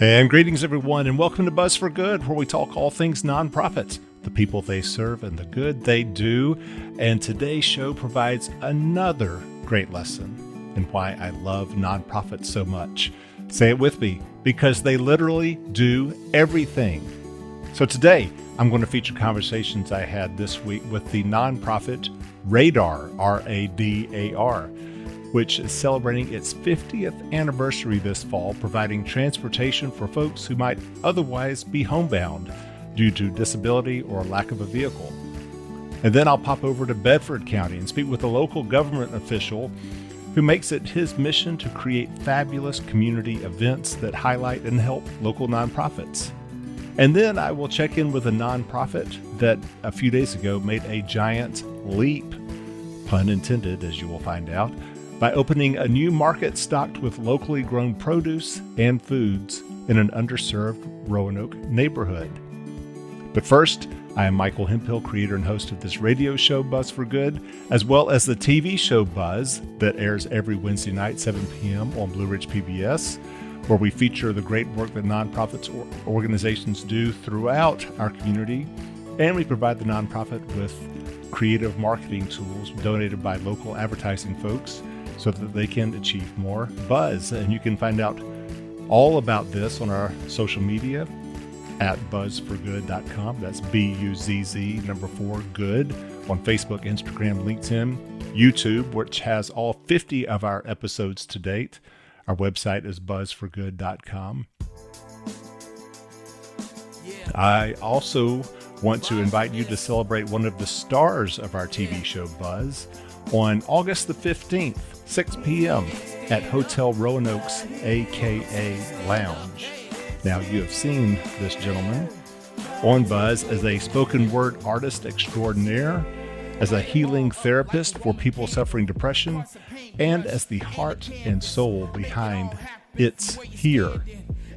And greetings, everyone, and welcome to Buzz for Good, where we talk all things nonprofits, the people they serve, and the good they do. And today's show provides another great lesson in why I love nonprofits so much. Say it with me, because they literally do everything. So today, I'm going to feature conversations I had this week with the nonprofit Radar, R-A-D-A-R, which is celebrating its 50th anniversary this fall, providing transportation for folks who might otherwise be homebound due to disability or lack of a vehicle. And then I'll pop over to Bedford County and speak with a local government official who makes it his mission to create fabulous community events that highlight and help local nonprofits. And then I will check in with a nonprofit that a few days ago made a giant leap, pun intended, as you will find out, by opening a new market stocked with locally grown produce and foods in an underserved Roanoke neighborhood. But first, I am Michael Hemphill, creator and host of this radio show, Buzz for Good, as well as the TV show Buzz that airs every Wednesday night, 7 p.m. on Blue Ridge PBS, where we feature the great work that nonprofits or organizations do throughout our community, and we provide the nonprofit with creative marketing tools donated by local advertising folks so that they can achieve more buzz. And you can find out all about this on our social media at buzzforgood.com. That's B-U-Z-Z 4 good on Facebook, Instagram, LinkedIn, YouTube, which has all 50 of our episodes to date. Our website is buzzforgood.com. I also want to invite you to celebrate one of the stars of our TV show Buzz on August the 15th, 6 p.m. at Hotel Roanoke's AKA Lounge. Now, you have seen this gentleman on Buzz as a spoken word artist extraordinaire, as a healing therapist for people suffering depression, and as the heart and soul behind It's Here,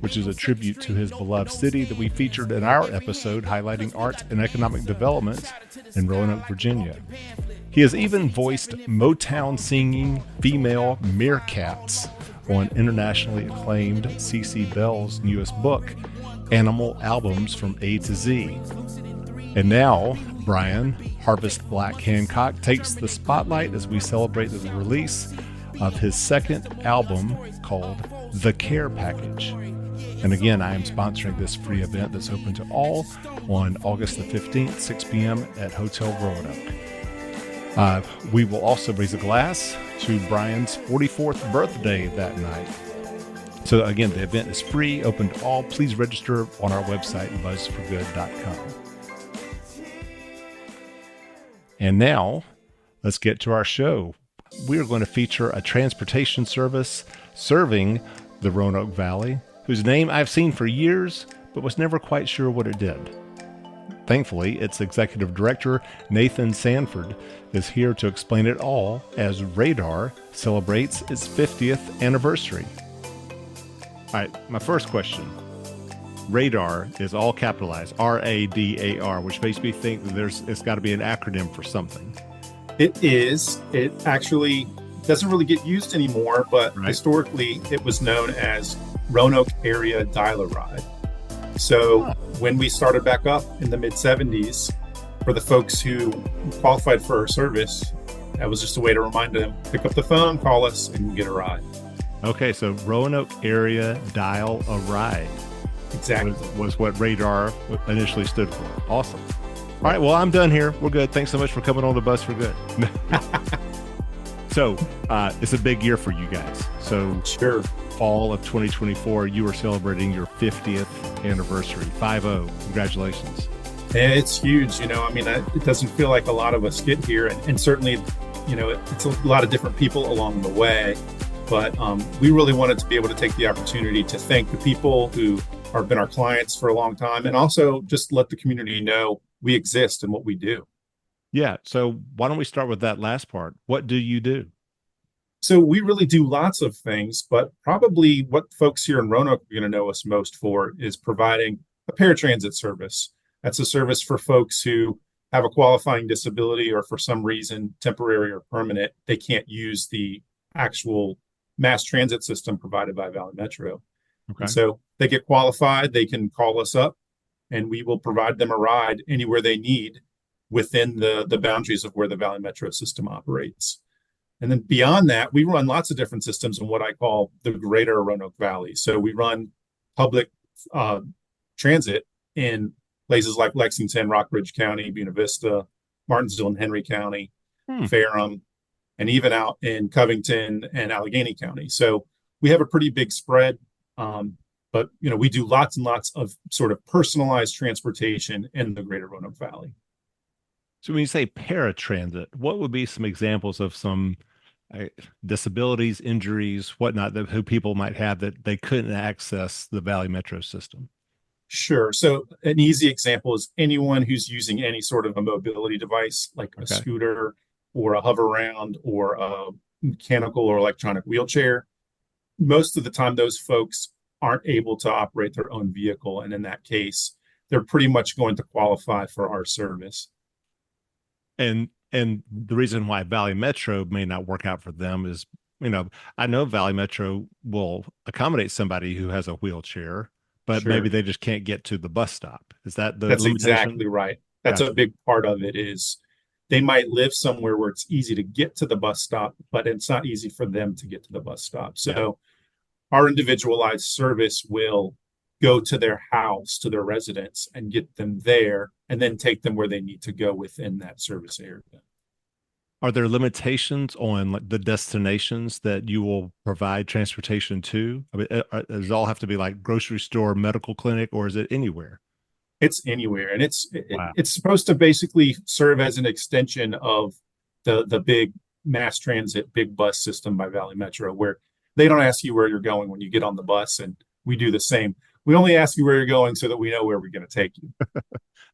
which is a tribute to his beloved city that we featured in our episode highlighting art and economic development in Roanoke, Virginia. He has even voiced Motown singing female meerkats on internationally acclaimed CC Bell's newest book, Animal Albums from A to Z. And now, Brian Harvest Black Hancock takes the spotlight as we celebrate the release of his second album called The Care Package. And again, I am sponsoring this free event that's open to all on August the 15th, 6 p.m. at Hotel Roanoke. We will also raise a glass to Brian's 44th birthday that night. So again, the event is free, open to all. Please register on our website, buzzforgood.com. And now, let's get to our show. We are going to feature a transportation service serving the Roanoke Valley, whose name I've seen for years, but was never quite sure what it did. Thankfully, its executive director, Nathan Sanford, is here to explain it all as Radar celebrates its 50th anniversary. All right, my first question. Radar is all capitalized, R-A-D-A-R, which makes me think that it's got to be an acronym for something. It is. It actually doesn't really get used anymore, but Right. Historically, it was known as Roanoke Area Dial-A-Ride. So when we started back up in the mid-'70s, for the folks who qualified for our service, that was just a way to remind them, pick up the phone, call us, and get a ride. Okay, so Roanoke Area Dial-A-Ride. Exactly. Was what Radar initially stood for. Awesome. All right, well, I'm done here. We're good. Thanks so much for coming on the Buzz for Good. So it's a big year for you guys. So Sure. fall of 2024, you are celebrating your 50th anniversary. 5-0. Congratulations. It's huge. It doesn't feel like a lot of us get here. And certainly, it's a lot of different people along the way. But we really wanted to be able to take the opportunity to thank the people who have been our clients for a long time, and also just let the community know we exist and what we do. Yeah. So why don't we start with that last part? What do you do? So we really do lots of things, but probably what folks here in Roanoke are going to know us most for is providing a paratransit service. That's a service for folks who have a qualifying disability or for some reason, temporary or permanent, they can't use the actual mass transit system provided by Valley Metro. And Okay. so they get qualified, they can call us up, and we will provide them a ride anywhere they need within the boundaries of where the Valley Metro system operates. And then beyond that, we run lots of different systems in what I call the greater Roanoke Valley. So we run public uh, transit in places like Lexington, Rockbridge County, Buena Vista, Martinsville, and Henry County, Hmm. Ferrum, and even out in Covington and Allegheny County. So we have a pretty big spread. But we do lots and lots of sort of personalized transportation in the greater Roanoke Valley. So when you say paratransit, what would be some examples of some uh, disabilities, injuries, whatnot that who people might have that they couldn't access the Valley Metro system? Sure. So an easy example is anyone who's using any sort of a mobility device, like a Okay. scooter or a hover round or a mechanical or electronic wheelchair. Most of the time, those folks aren't able to operate their own vehicle. And in that case, they're pretty much going to qualify for our service. And the reason why Valley Metro may not work out for them is, I know Valley Metro will accommodate somebody who has a wheelchair, but maybe Sure. they just can't get to the bus stop. Is that the That's limitation? exactly right. That's a Gotcha. big part of it is they might live somewhere where it's easy to get to the bus stop, but it's not easy for them to get to the bus stop. Yeah. So our individualized service will go to their house, to their residence, and get them there, and then take them where they need to go within that service area. Are there limitations on like the destinations that you will provide transportation to? I mean, does it all have to be like grocery store, medical clinic, or is it anywhere? It's anywhere, and Wow. it's supposed to basically serve as an extension of the big mass transit, big bus system by Valley Metro, where they don't ask you where you're going when you get on the bus, and we do the same. We only ask you where you're going so that we know where we're going to take you.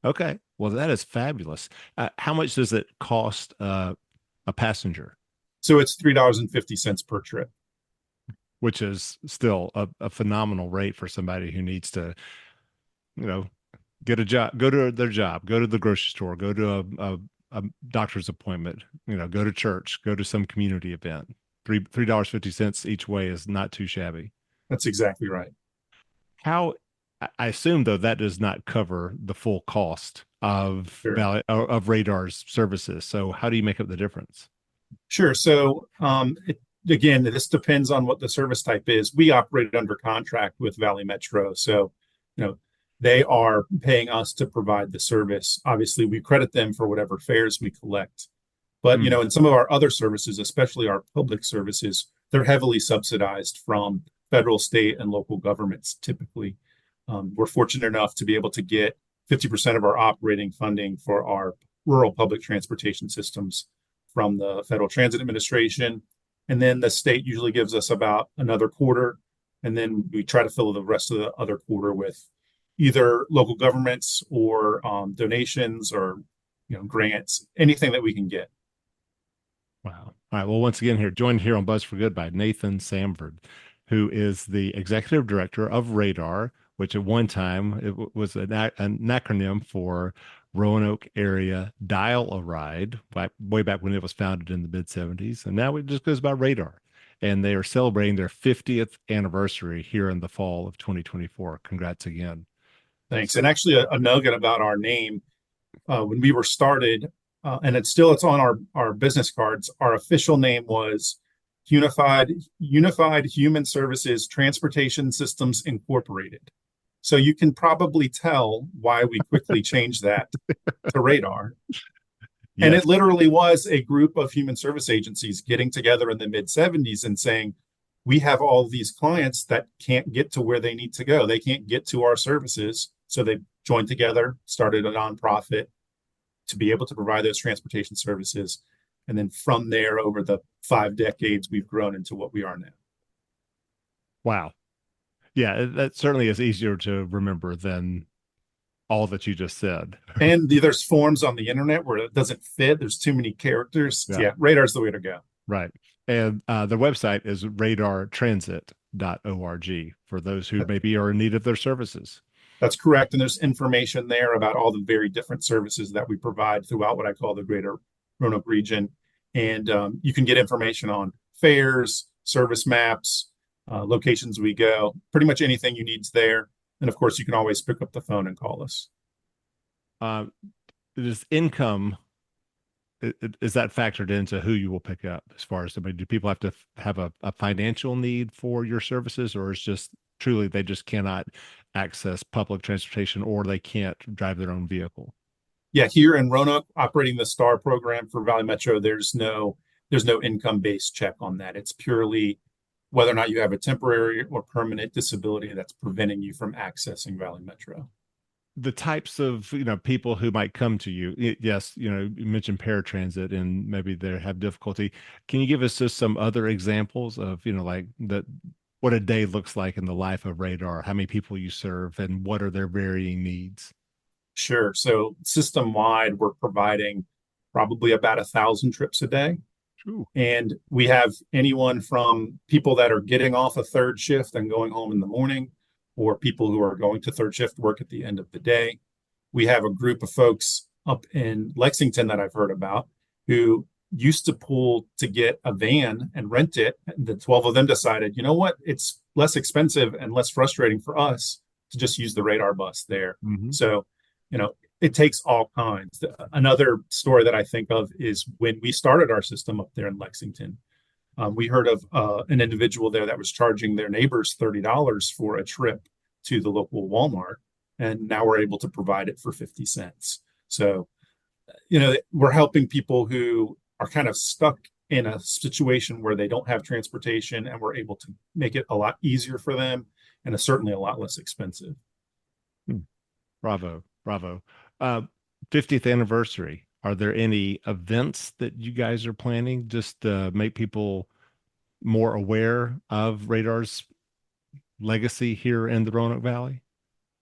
Okay. Well, that is fabulous. How much does it cost a passenger, So it's $3.50 per trip. which is still a phenomenal rate for somebody who needs to, you know, get a job, go to their job, go to the grocery store, go to a doctor's appointment, go to church, go to some community event. $3.50 each way is not too shabby. That's exactly right. How I assume though that does not cover the full cost of Sure. of Radar's services. So how do you make up the difference? Sure. So, again, this depends on what the service type is. We operate under contract with Valley Metro. So, you know, they are paying us to provide the service. Obviously, we credit them for whatever fares we collect. But, Hmm. in some of our other services, especially our public services, they're heavily subsidized from federal, state, and local governments typically. We're fortunate enough to be able to get 50% of our operating funding for our rural public transportation systems from the Federal Transit Administration. And then the state usually gives us about another quarter. And then we try to fill the rest of the other quarter with either local governments or donations or grants, anything that we can get. Wow. All right. Well, once again, joined here on Buzz for Good by Nathan Samford, who is the executive director of Radar, which at one time was an acronym for Roanoke Area Dial a Ride, way back when it was founded in the mid 70s. And now it just goes by Radar. And they are celebrating their 50th anniversary here in the fall of 2024. Congrats again. Thanks. So, And actually, a nugget about our name when we were started, and it's on our business cards. Our official name was Unified Human Services Transportation Systems Incorporated. So you can probably tell why we quickly changed that to Radar. And yes. it literally was a group of human service agencies getting together in the mid 70s and saying, we have all these clients that can't get to where they need to go. They can't get to our services. So they joined together, started a nonprofit to be able to provide those transportation services. And then from there, over the 5 decades, we've grown into what we are now. Wow. Yeah, that certainly is easier to remember than all that you just said. And there's forms on the internet where it doesn't fit. There's too many characters. Yeah, Yeah, Radar's the way to go. right. And the website is radartransit.org for those who maybe are in need of their services. That's correct. And there's information there about all the very different services that we provide throughout what I call the greater Roanoke region. And you can get information on fares, service maps, locations we go. Pretty much anything you need's there. And of course, you can always pick up the phone and call us. Uh, is income is that factored into who you will pick up as far as, I mean, do people have to have a financial need for your services, or is just truly they just cannot access public transportation or they can't drive their own vehicle? Yeah, here in Roanoke, operating the STAR program for Valley Metro, there's no income based check on that. It's purely whether or not you have a temporary or permanent disability that's preventing you from accessing Valley Metro. The types of, people who might come to you, yes, you mentioned paratransit and maybe they have difficulty. Can you give us just some other examples of, like that, what a day looks like in the life of Radar, how many people you serve, and what are their varying needs? Sure. So system wide, we're providing probably about 1,000 trips a day. Ooh. And we have anyone from people that are getting off a third shift and going home in the morning, or people who are going to third shift work at the end of the day. We have a group of folks up in Lexington that I've heard about who used to pull to get a van and rent it. The 12 of them decided, you know what, it's less expensive and less frustrating for us to just use the Radar bus there. Mhm. So, it takes all kinds. Another story that I think of is when we started our system up there in Lexington. We heard of an individual there that was charging their neighbors $30 for a trip to the local Walmart, and now we're able to provide it for 50 cents. So, we're helping people who are kind of stuck in a situation where they don't have transportation, and we're able to make it a lot easier for them and certainly a lot less expensive. Hmm. Bravo, bravo. Uh, 50th anniversary. Are there any events that you guys are planning just to make people more aware of Radar's legacy here in the Roanoke Valley?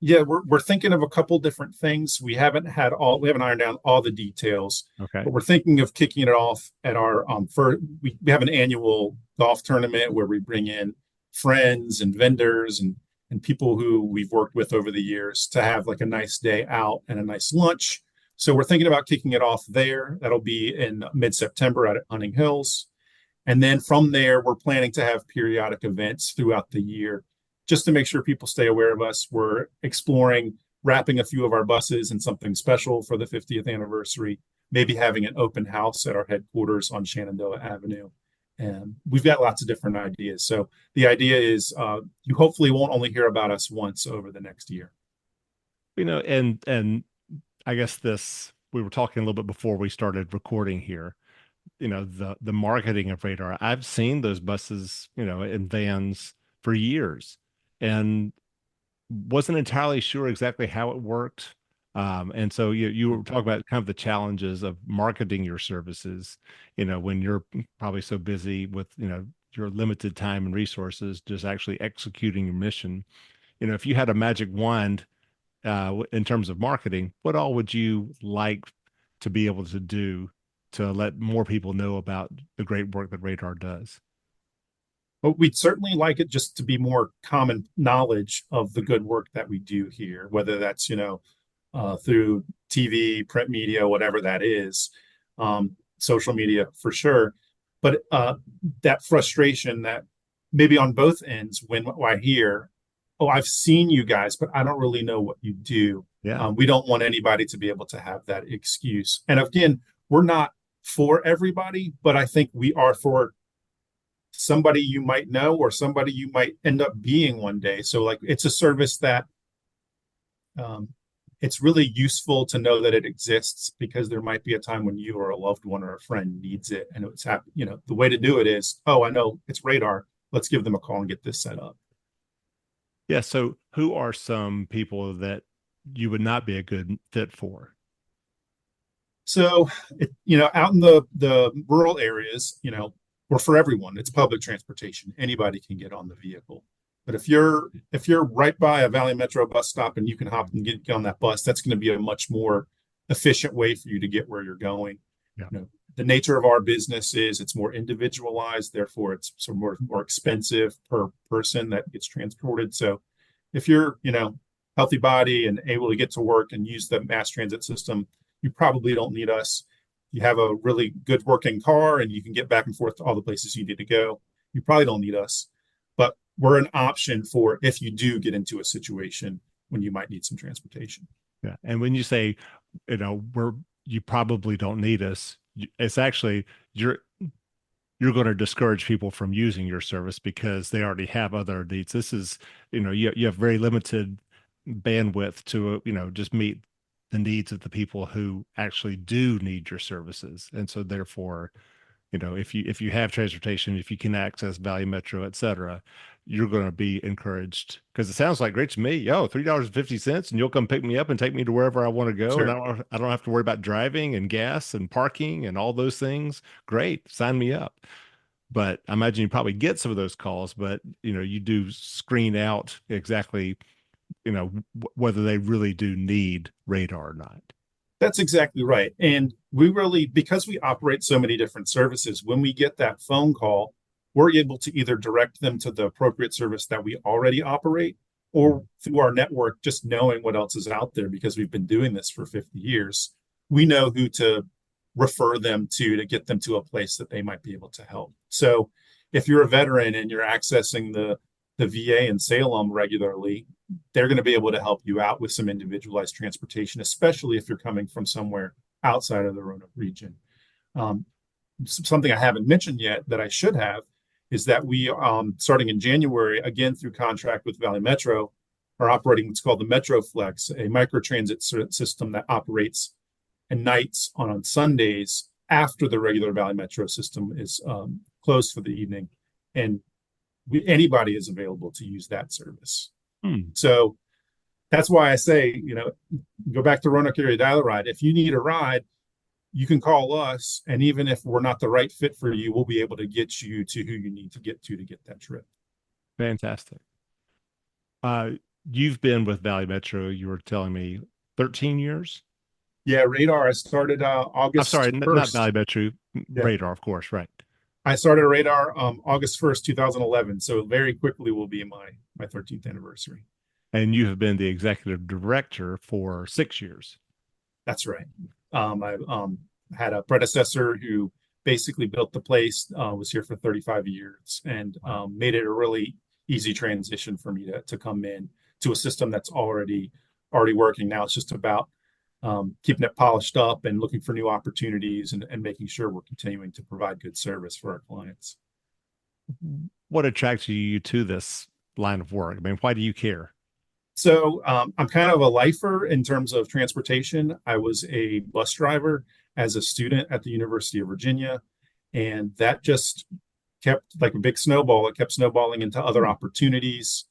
Yeah, we're thinking of a couple different things. We haven't ironed down all the details, Okay. but we're thinking of kicking it off at our we have an annual golf tournament where we bring in friends and vendors and people who we've worked with over the years to have like a nice day out and a nice lunch. So we're thinking about kicking it off there. That'll be in mid-September out at Hunting Hills. And then from there, we're planning to have periodic events throughout the year just to make sure people stay aware of us. We're exploring wrapping a few of our buses in something special for the 50th anniversary, maybe having an open house at our headquarters on Shenandoah Avenue. And we've got lots of different ideas. So the idea is you hopefully won't only hear about us once over the next year. And I guess we were talking a little bit before we started recording here. The marketing of Radar. I've seen those buses, in vans for years, and wasn't entirely sure exactly how it worked. And so you were talking about kind of the challenges of marketing your services, when you're probably so busy with, your limited time and resources, just actually executing your mission. If you had a magic wand, in terms of marketing, what all would you like to be able to do to let more people know about the great work that Radar does? But we'd certainly like it just to be more common knowledge of the good work that we do here, whether that's, through TV, print media, whatever that is, social media for sure. But that frustration that maybe on both ends when I hear, oh, I've seen you guys, but I don't really know what you do. Yeah. We don't want anybody to be able to have that excuse. And again, we're not for everybody, but I think we are for somebody you might know or somebody you might end up being one day. So like it's a service that it's really useful to know that it exists because there might be a time when you or a loved one or a friend needs it. And it's the way to do it is, oh, I know it's Radar. Let's give them a call and get this set up. Yeah. So who are some people that you would not be a good fit for? So, out in the rural areas, we're for everyone. It's public transportation. Anybody can get on the vehicle. But if you're right by a Valley Metro bus stop and you can hop and get on that bus, that's going to be a much more efficient way for you to get where you're going. Yeah. The nature of our business is it's more individualized, therefore it's sort of more expensive per person that gets transported. So if you're, healthy body and able to get to work and use the mass transit system, you probably don't need us. You have a really good working car and you can get back and forth to all the places you need to go. You probably don't need us. But we're an option for if you do get into a situation when you might need some transportation. Yeah. And when you say, you probably don't need us, it's actually you're going to discourage people from using your service because they already have other needs. This is, you have very limited bandwidth to, just meet the needs of the people who actually do need your services. And so therefore, if you have transportation, if you can access Valley Metro, et cetera, you're going to be encouraged because it sounds like great to me. Yo, $3.50, and you'll come pick me up and take me to wherever I want to go. Sure. And I don't have to worry about driving and gas and parking and all those things. Great. Sign me up. But I imagine you probably get some of those calls, but you do screen out exactly, whether they really do need radar or not. That's exactly right. And we really, because we operate so many different services, when we get that phone call, we're able to either direct them to the appropriate service that we already operate or through our network, just knowing what else is out there because we've been doing this for 50 years. We know who to refer them to get them to a place that they might be able to help. So if you're a veteran and you're accessing the VA in Salem regularly, they're going to be able to help you out with some individualized transportation, especially if you're coming from somewhere outside of the Roanoke region. Something I haven't mentioned yet that I should have is that we, starting in January, again through contract with Valley Metro, are operating what's called the Metro Flex, a microtransit system that operates at nights on Sundays after the regular Valley Metro system is closed for the evening. And anybody is available to use that service. So that's why I say, go back to Roanoke Area Dial Ride. If you need a ride, you can call us. And even if we're not the right fit for you, we'll be able to get you to who you need to get that trip. Fantastic. You've been with Valley Metro, you were telling me 13 years? Yeah, Radar. I started August. I'm sorry, 1st. Not Valley Metro, Radar, of course, right. I started Radar August 1st, 2011. So very quickly will be my 13th anniversary. And you have been the executive director for 6 years. That's right. I had a predecessor who basically built the place, was here for 35 years and made it a really easy transition for me to come in to a system that's already working. Now it's just about keeping it polished up and looking for new opportunities and making sure we're continuing to provide good service for our clients. What attracts you to this line of work? I mean, why do you care? So I'm kind of a lifer in terms of transportation. I was a bus driver as a student at the University of Virginia, and that just kept like a big snowball. It kept snowballing into other opportunities.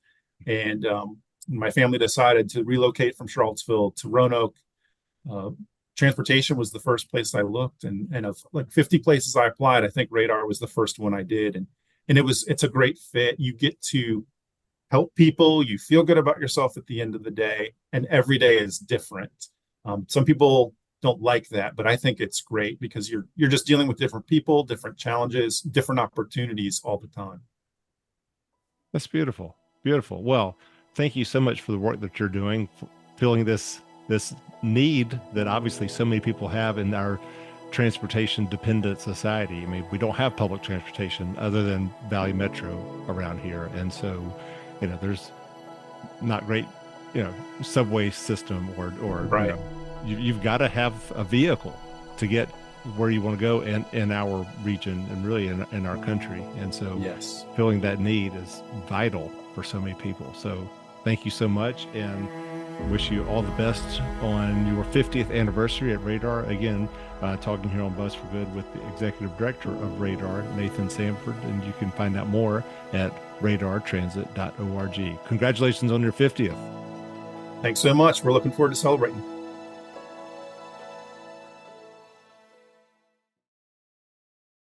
And my family decided to relocate from Charlottesville to Roanoke. Transportation was the first place I looked, and of like 50 places I applied, I think Radar was the first one I did, and it's a great fit. You get to help people, you feel good about yourself at the end of the day, and every day is different. Some people don't like that, but I think it's great because you're just dealing with different people, different challenges, different opportunities all the time. That's beautiful. Beautiful. Well, thank you so much for the work that you're doing, filling this need that obviously so many people have in our transportation dependent society. I mean, we don't have public transportation other than Valley Metro around here. And so, there's not great, subway system or right. You've got to have a vehicle to get where you want to go in our region and really in our country. And so yes, filling that need is vital for so many people. So thank you so much, and wish you all the best on your 50th anniversary at Radar. Again, talking here on Buzz for Good with the Executive Director of Radar, Nathan Sanford, and you can find out more at radartransit.org. Congratulations on your 50th. Thanks so much. We're looking forward to celebrating.